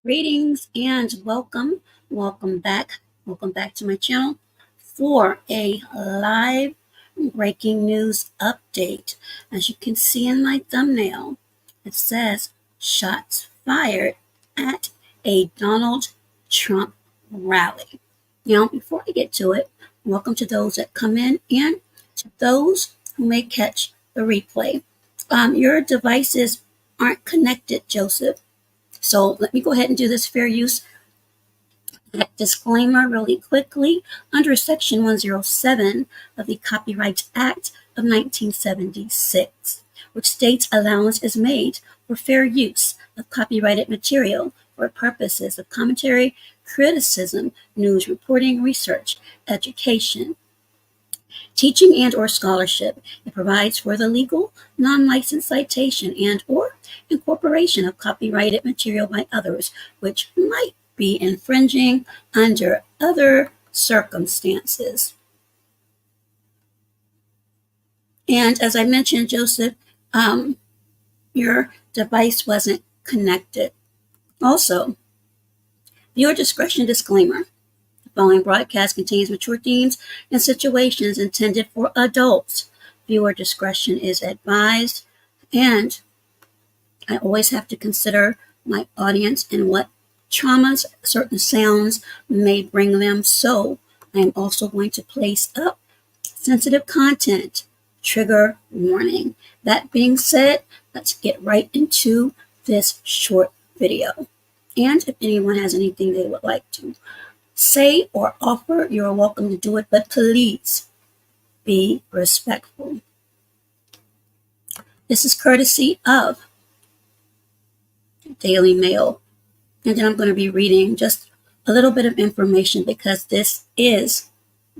Greetings and welcome back to my channel for a live breaking news update. As you can see in my thumbnail, it says shots fired at a Donald Trump rally. Now, before I get to it, welcome to those that come in and to those who may catch the replay. Your devices aren't connected, Joseph. So let me go ahead and do this fair use disclaimer really quickly. Under Section 107 of the Copyright Act of 1976, which states allowance is made for fair use of copyrighted material for purposes of commentary, criticism, news reporting, research, education, teaching and or scholarship. It provides for the legal, non-licensed citation and or incorporation of copyrighted material by others, which might be infringing under other circumstances. And as I mentioned, Joseph, your device wasn't connected. Also, viewer discretion disclaimer. The following broadcast contains mature themes and situations intended for adults. Viewer discretion is advised, and I always have to consider my audience and what traumas certain sounds may bring them. So I am also going to place up sensitive content, trigger warning. That being said, let's get right into this short video. And if anyone has anything they would like to say or offer, you're welcome to do it, but please be respectful. This is courtesy of Daily Mail. And then I'm going to be reading just a little bit of information because this is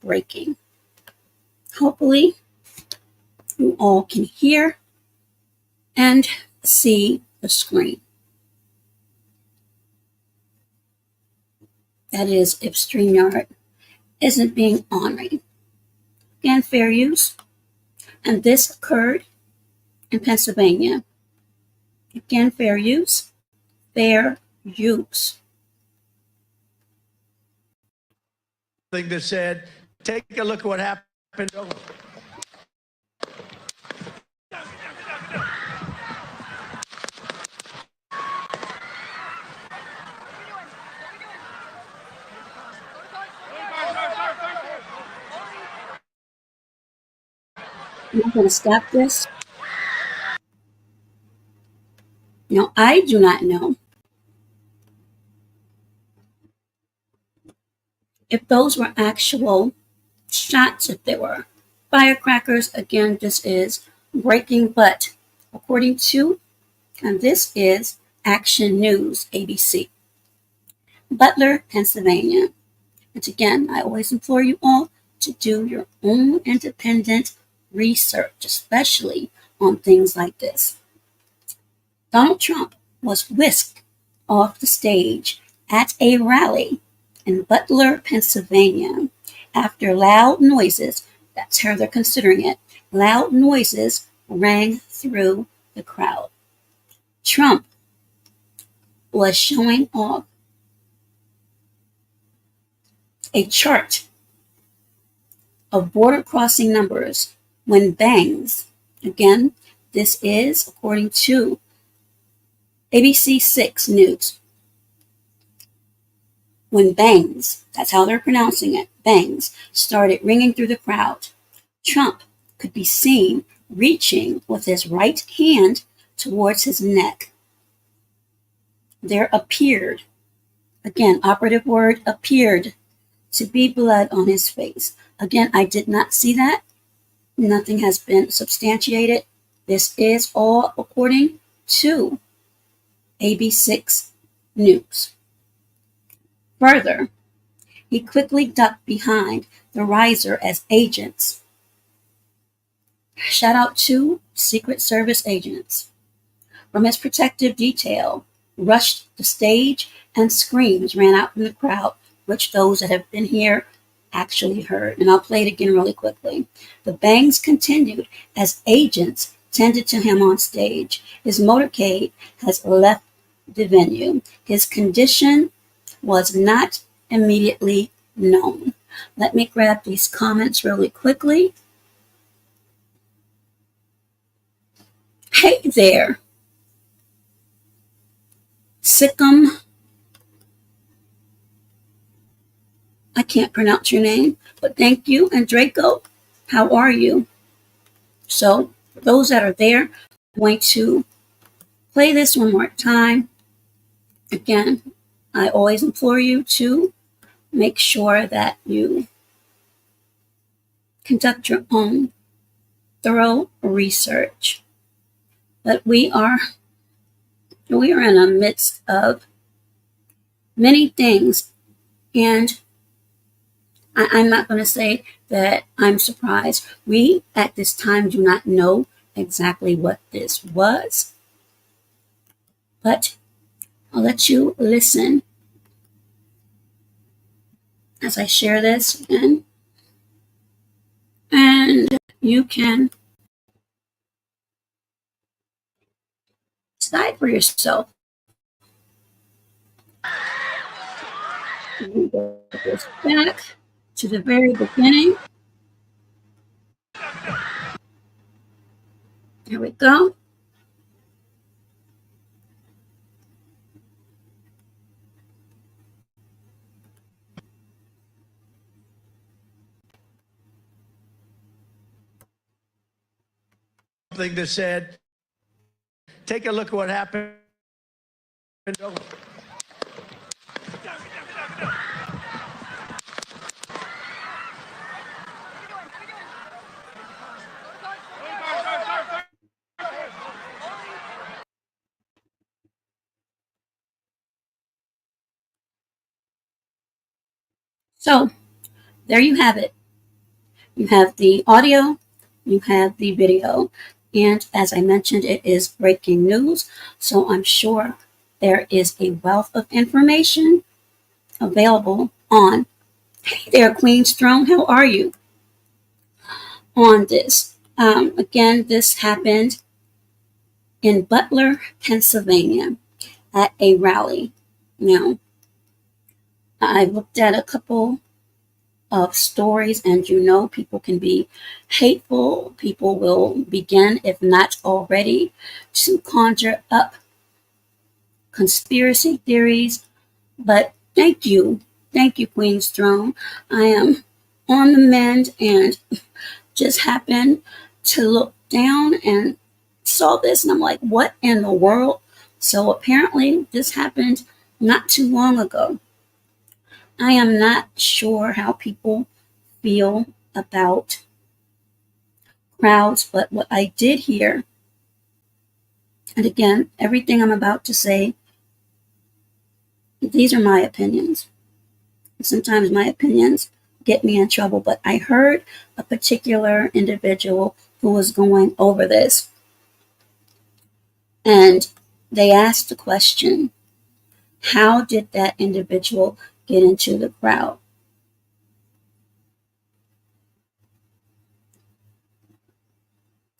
breaking. Hopefully, you all can hear and see the screen. That is, if StreamYard isn't being honored. Again, fair use. And this occurred in Pennsylvania. Again, fair use. Fair use. Thing that said, take a look at what happened. I'm going to stop this. Now, I do not know if those were actual shots, if they were firecrackers. Again, this is breaking, but according to, and this is Action News, ABC, Butler, Pennsylvania. And again, I always implore you all to do your own independent research, especially on things like this. Donald Trump was whisked off the stage at a rally in Butler, Pennsylvania, after loud noises, that's how they're considering it, loud noises rang through the crowd. Trump was showing off a chart of border crossing numbers when bangs, again, this is according to ABC 6 News. When bangs, that's how they're pronouncing it, bangs, started ringing through the crowd, Trump could be seen reaching with his right hand towards his neck. There appeared, again, operative word, appeared to be blood on his face. Again, I did not see that. Nothing has been substantiated. This is all according to AB6 News. Further, he quickly ducked behind the riser as agents, shout out to Secret Service agents, from his protective detail, rushed the stage, and screams ran out from the crowd, which those that have been here actually heard. And I'll play it again really quickly. The bangs continued as agents tended to him on stage. His motorcade has left the venue. His condition was not immediately known. Let me grab these comments really quickly. Hey there, Sikkim. I can't pronounce your name, but thank you. And Draco, how are you? So, for those that are there, I'm going to play this one more time. Again, I always implore you to make sure that you conduct your own thorough research. But we are in the midst of many things, and I'm not going to say that I'm surprised. We at this time do not know exactly what this was, but I'll let you listen as I share this again, and you can decide for yourself. Let me get this back to the very beginning. Here we go. Something that said, take a look at what happened. So there you have it. You have the audio, you have the video, and as I mentioned, it is breaking news. So I'm sure there is a wealth of information available on, hey there, Queen's Throne, how are you, on this. Again, this happened in Butler, Pennsylvania at a rally. Now, I looked at a couple of stories, and people can be hateful. People will begin, if not already, to conjure up conspiracy theories. But thank you, Queen's Throne. I am on the mend and just happened to look down and saw this, and I'm like, what in the world? So apparently this happened not too long ago. I am not sure how people feel about crowds, but what I did hear, and again, everything I'm about to say, these are my opinions. Sometimes my opinions get me in trouble, but I heard a particular individual who was going over this, and they asked the question, how did that individual get into the crowd?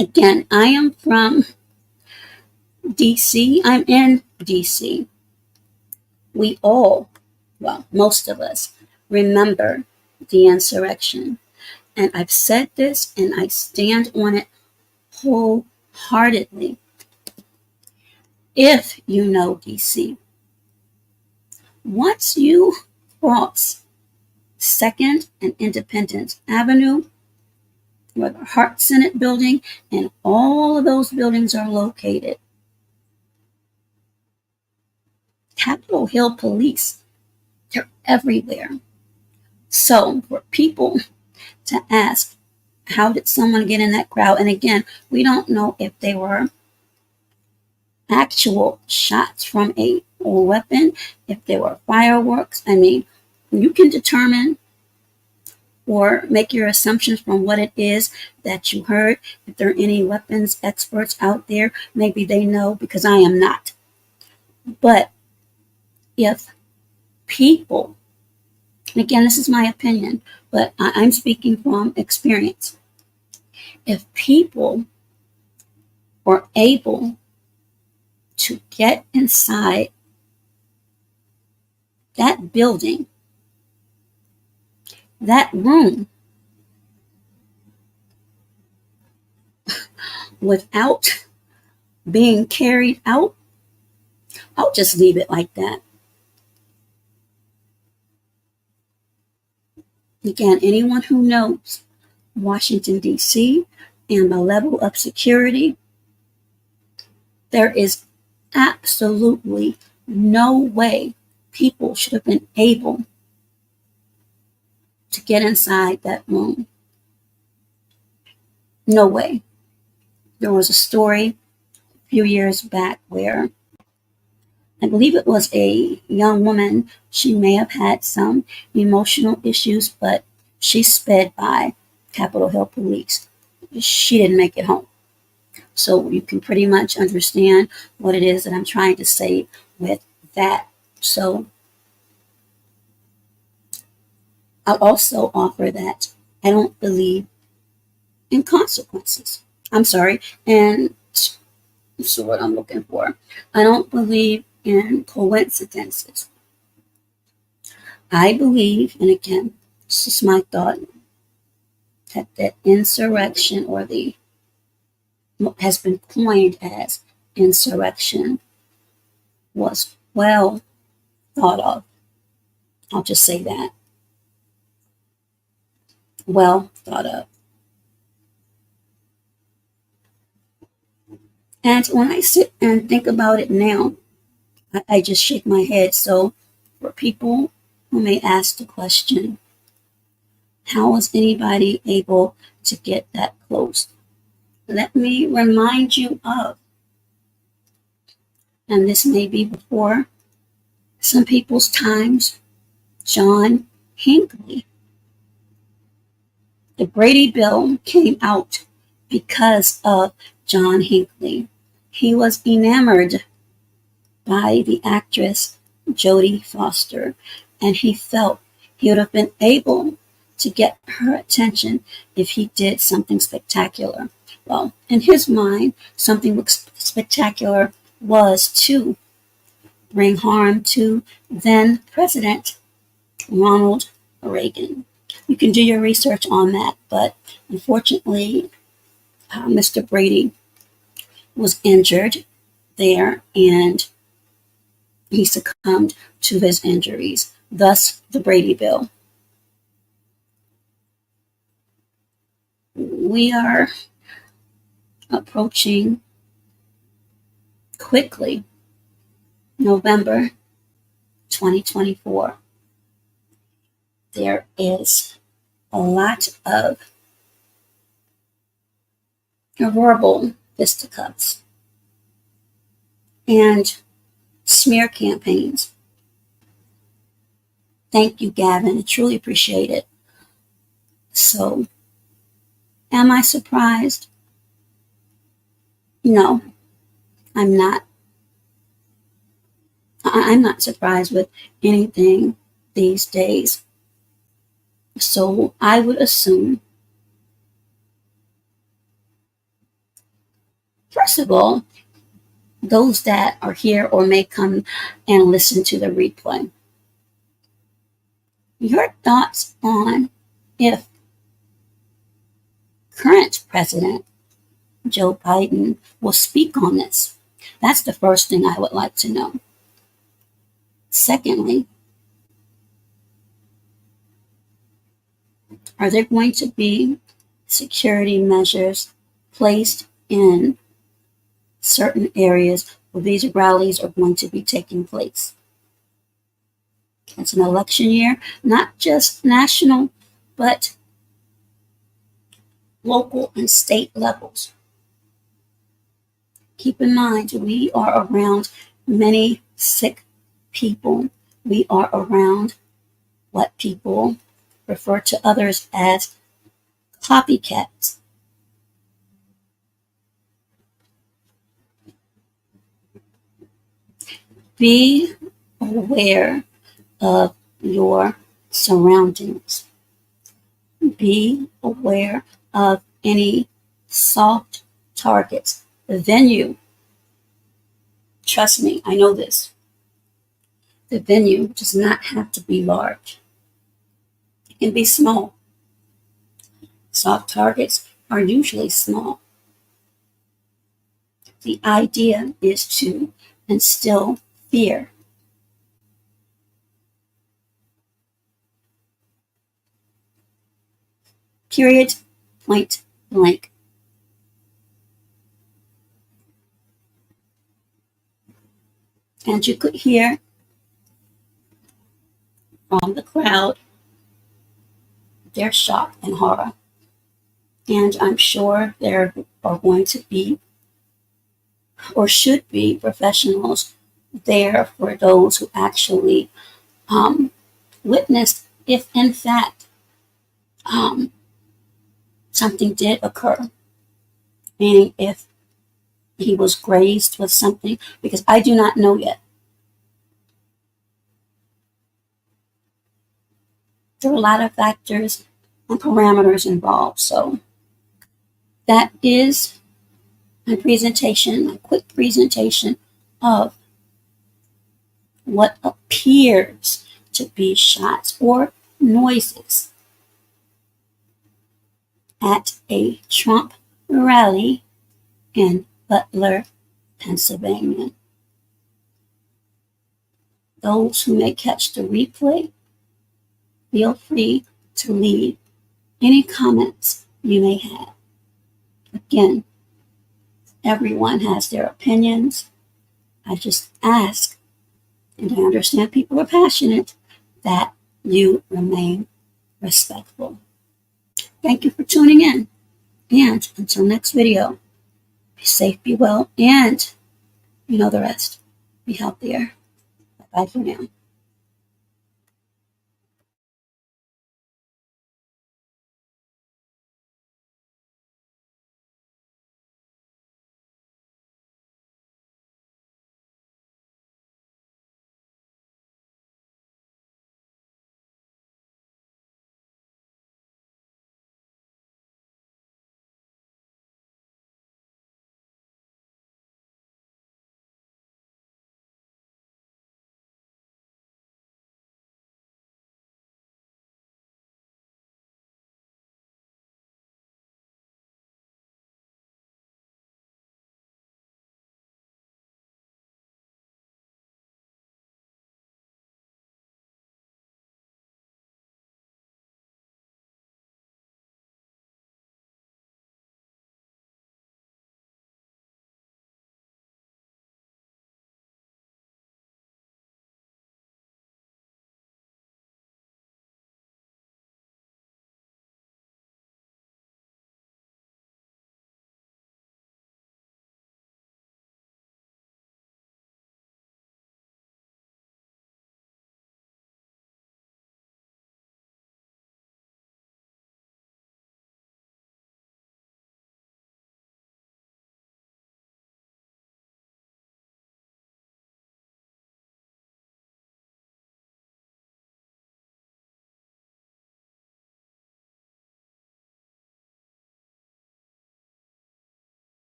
Again, I am from DC. I'm in DC. We all, well, most of us, remember the insurrection. And I've said this and I stand on it wholeheartedly. If you know DC, once you cross 2nd and Independence Avenue, where the Hart Senate building and all of those buildings are located, Capitol Hill police, they're everywhere. So for people to ask, how did someone get in that crowd? And again, we don't know if they were actual shots from a weapon, if they were fireworks. I mean, you can determine or make your assumptions from what it is that you heard. If there are any weapons experts out there, maybe they know, because I am not. But if people, and again, this is my opinion, but I'm speaking from experience. If people were able to get inside that building, that room, without being carried out, I'll just leave it like that. Again, anyone who knows Washington, D.C. and the level of security, there is absolutely no way people should have been able to get inside that room. No way. There was a story a few years back where I believe it was a young woman. She may have had some emotional issues, but she sped by Capitol Hill police. She didn't make it home. So you can pretty much understand what it is that I'm trying to say with that. So I'll also offer that I don't believe in consequences. I'm sorry, and that's what I'm looking for. I don't believe in coincidences. I believe, and again, this is my thought, that the insurrection, or the what has been coined as insurrection, was well thought of. I'll just say that. Well thought of. And when I sit and think about it now, I just shake my head. So for people who may ask the question, how was anybody able to get that close? Let me remind you of, and this may be before some people's times, John Hinckley. The Brady Bill came out because of John Hinckley. He was enamored by the actress Jodie Foster, and he felt he would have been able to get her attention if he did something spectacular. Well, in his mind, something spectacular was to bring harm to then President Ronald Reagan. You can do your research on that, but unfortunately, Mr. Brady was injured there, and he succumbed to his injuries, thus the Brady Bill. We are approaching quickly November 2024. There is a lot of verbal fisticuffs and smear campaigns. Thank you, Gavin. I truly appreciate it. So, am I surprised? No, I'm not. I'm not surprised with anything these days. So I would assume, first of all, those that are here or may come and listen to the replay, your thoughts on if current President Joe Biden will speak on this. That's the first thing I would like to know. Secondly, are there going to be security measures placed in certain areas where these rallies are going to be taking place? It's an election year, not just national, but local and state levels. Keep in mind, we are around many sick people. We are around what people refer to others as copycats. Be aware of your surroundings. Be aware of any soft targets. The venue, trust me, I know this. The venue does not have to be large. It can be small. Soft targets are usually small. The idea is to instill fear. Period, point blank. And you could hear from the crowd their shock and horror. And I'm sure there are going to be, or should be, professionals there for those who actually witnessed if in fact something did occur, meaning if he was grazed with something, because I do not know yet. There are a lot of factors and parameters involved. So that is my presentation, my quick presentation of what appears to be shots or noises at a Trump rally in Butler, Pennsylvania. Those who may catch the replay, feel free to leave any comments you may have. Again, everyone has their opinions. I just ask, and I understand people are passionate, that you remain respectful. Thank you for tuning in. And until next video, be safe, be well, and you know the rest. Be healthier. Bye-bye for now.